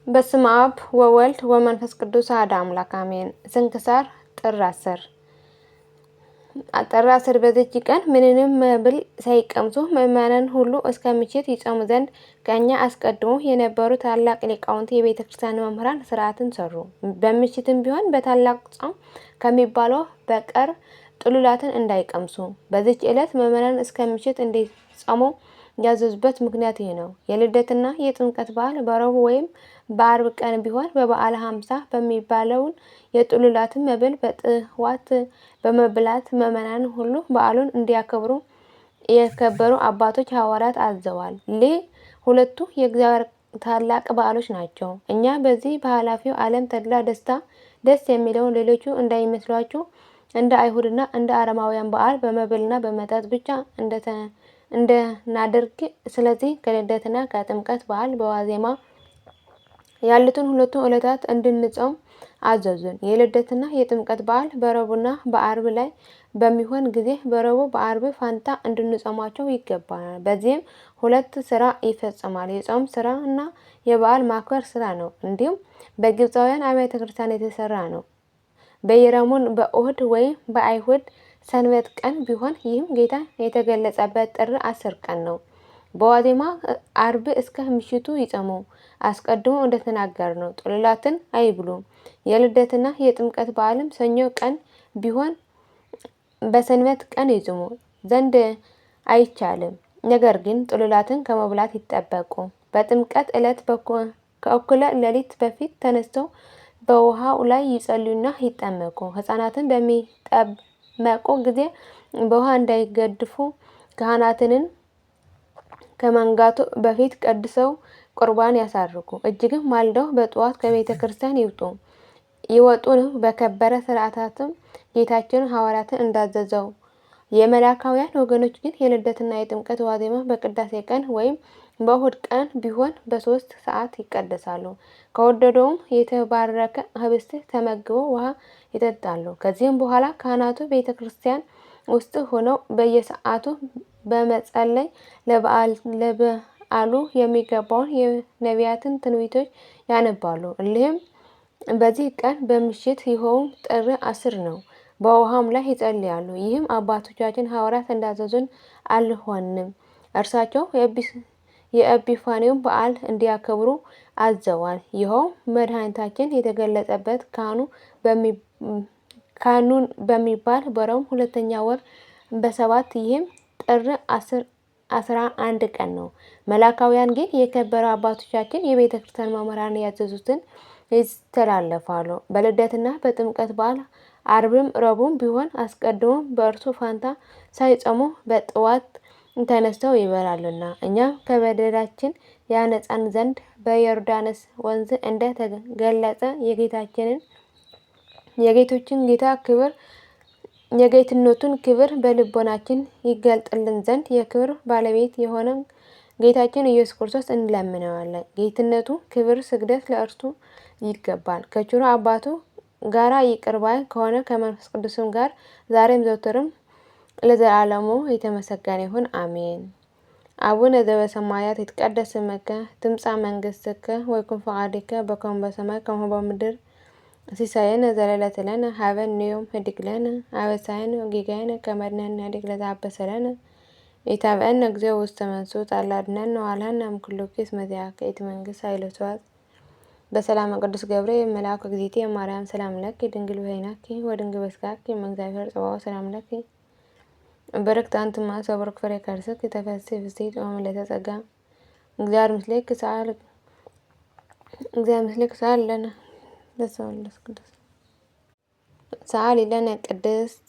በስመ አብ ወወልድ ወመንፈስ ቅዱስ አሐዱ አምላክ አሜን። ስንክሳር ጥር 10 በዚች ቀን ምንንም መብል ሳይቀምሱ ምዕመናን ሁሉ እስከ ምሽት ይጾሙ ዘንድ ከእኛ አስቀድሞ የነበሩ ታላቅ ሊቃውንት የቤተ ክርስቲያን መምህራን ሥርዓትን ሰሩ። በምሽትም ቢሆን በታላቅ ጾም ከሚባለው በቀር ጥሉላትን እንዳይቀምሱ። በዚች ዕለት ምዕመናን እስከ ምሽት እንዲጾሙ ያዘዙበት ምክንያት ይህ ነው። የልደትና የጥምቀት በዓል በረቡዕ ወይም በአርብ ቀን ቢሆን በበዓለ ሀምሳ በሚባለውን የጥሉላትን መብል በጥዋት በመብላት ምዕመናን ሁሉ በዓሉን እንዲያከብሩ የከበሩ አባቶች ሐዋርያት አዘዋል። ሁለቱ የእግዚአብሔር ታላቅ በዓሎች ናቸው። እኛ በዚህ በኃላፊው ዓለም ተድላ ደስታ ደስ የሚለውን ሌሎቹ እንዳይመስሏችሁ እንደ አይሁድና እንደ አረማውያን በዓል በመብልና በመጠጥ ብቻ እንደናደርግ። ስለዚህ ከልደትና ከጥምቀት በዓል በዋዜማ ያሉትን ሁለቱ ዕለታት እንድንጾም አዘዙን። የልደትና የጥምቀት በዓል በረቡዕና በአርብ ላይ በሚሆን ጊዜ በረቡዕ በአርብ ፋንታ እንድንጾማቸው ይገባናል። በዚህም ሁለት ስራ ይፈጸማል። የጾም ስራ እና የበዓል ማክበር ስራ ነው። እንዲሁም በግብፃውያን አብያተ ክርስቲያን የተሰራ ነው። በየረሙን በእሁድ ወይም በአይሁድ ሰንበት ቀን ቢሆን ይህም ጌታ የተገለጸበት ጥር 10 ቀን ነው። በዋዜማ አርብ እስከ ምሽቱ ይጾሙ። አስቀድሞ እንደተናገርነው ጥሉላትን አይብሉ። የልደትና የጥምቀት በዓልም ሰኞ ቀን ቢሆን በሰንበት ቀን ይጾሙ ዘንድ አይቻልም። ነገር ግን ጥሉላትን ከመብላት ይጠበቁ። በጥምቀት ዕለት ከእኩለ ሌሊት በፊት ተነስተው በውሃው ላይ ይጸልዩና ይጠመቁ። ሕፃናትን በሚጠመቁ ጊዜ በውሃ እንዳይገድፉ ካህናትንን ከመንጋቱ በፊት ቀድሰው ቁርባን ያሳርጉ። እጅግም ማልደው በጠዋት ከቤተ ክርስቲያን ይወጡ ነው። በከበረ ሥርዓታትም ጌታችን ሐዋርያትን እንዳዘዘው። የመላካውያን ወገኖች ግን የልደትና የጥምቀት ዋዜማ በቅዳሴ ቀን ወይም በእሁድ ቀን ቢሆን በ3 ሰዓት ይቀደሳሉ። ከወደደውም የተባረከ ህብስት ተመግበው ውሃ ይጠጣሉ። ከዚህም በኋላ ካህናቱ ቤተ ክርስቲያን ውስጥ ሆነው በየሰዓቱ በመጸለይ ለበዓሉ የሚገባውን የነቢያትን ትንቢቶች ያነባሉ። እሊህም በዚህ ቀን በምሽት ይኸውም ጥር 10 ነው። በውሃም ላይ ይጸልያሉ። ይህም አባቶቻችን ሐዋርያት እንዳዘዙን አልሆንም። እርሳቸው የኤጲፋንዮን በዓል እንዲያከብሩ አዘዋል። ይኸው መድኃኒታችን የተገለጸበት ካኑን በሚባል በሮም 2ኛ ወር በ7 ይህም ጥር 11 ቀን ነው። መላካውያን ግን የከበረ አባቶቻችን የቤተ ክርስቲያን መምህራን ያዘዙትን ይተላለፋሉ። በልደትና በጥምቀት በዓል አርብም ረቡዕም ቢሆን አስቀድሞ በእርሱ ፋንታ ሳይጾሙ በጠዋት ተነስተው ይበላሉና እኛም ከበደላችን ያነጻን ዘንድ በዮርዳኖስ ወንዝ እንደ ተገለጸ የጌቶችን ጌታ ክብር የጌትነቱን ክብር በልቦናችን ይገልጥልን ዘንድ የክብር ባለቤት የሆነ ጌታችን ኢየሱስ ክርስቶስ እንለምነዋለን። ጌትነቱ ክብር ስግደት ለእርሱ ይገባል። ከችሩ አባቱ ጋራ ይቅር ባይ ከሆነ ከመንፈስ ቅዱስም ጋር ዛሬም ዘወትርም ለዘላለሙ የተመሰገነ ይሁን አሜን። አቡነ ዘበሰማያት ይትቀደስ ስምከ ትምጻእ መንግሥትከ ወይኩን ፈቃድከ በከመ በሰማይ ከማሁ በምድር ሲሳየነ ዘለለዕለትነ ሀበነ ዮም ህድግ ለነ አበሳየነ ወጌጋየነ ከመ ንሕነድግ ለዘአበሰለነ ኢታብአነ እግዚኦ ውስተ መንሱት አላ አድኅነነ ወአልሃነ እምኩሉ ኪስ መዚአከ ኢቲ መንግሥት ኃይለ ስብሐት በሰላም ቅዱስ ገብርኤል መልአኩ እግዝእትየ ማርያም ሰላም ለኪ ድንግል በኅሊናኪ ወድንግል በሥጋኪ እም እግዚአብሔር ጸባኦት ሰላም ለኪ በረክት አንቲ እምአንስት ወቡሩክ ፍሬ ከርሥኪ ተፈሥሒ ፍሥሕት ኦ ምልዕተ ጸጋ እግዚአብሔር ምስሌኪ ሰአሊ ለነ ሰአሊ ለነ ቅድስት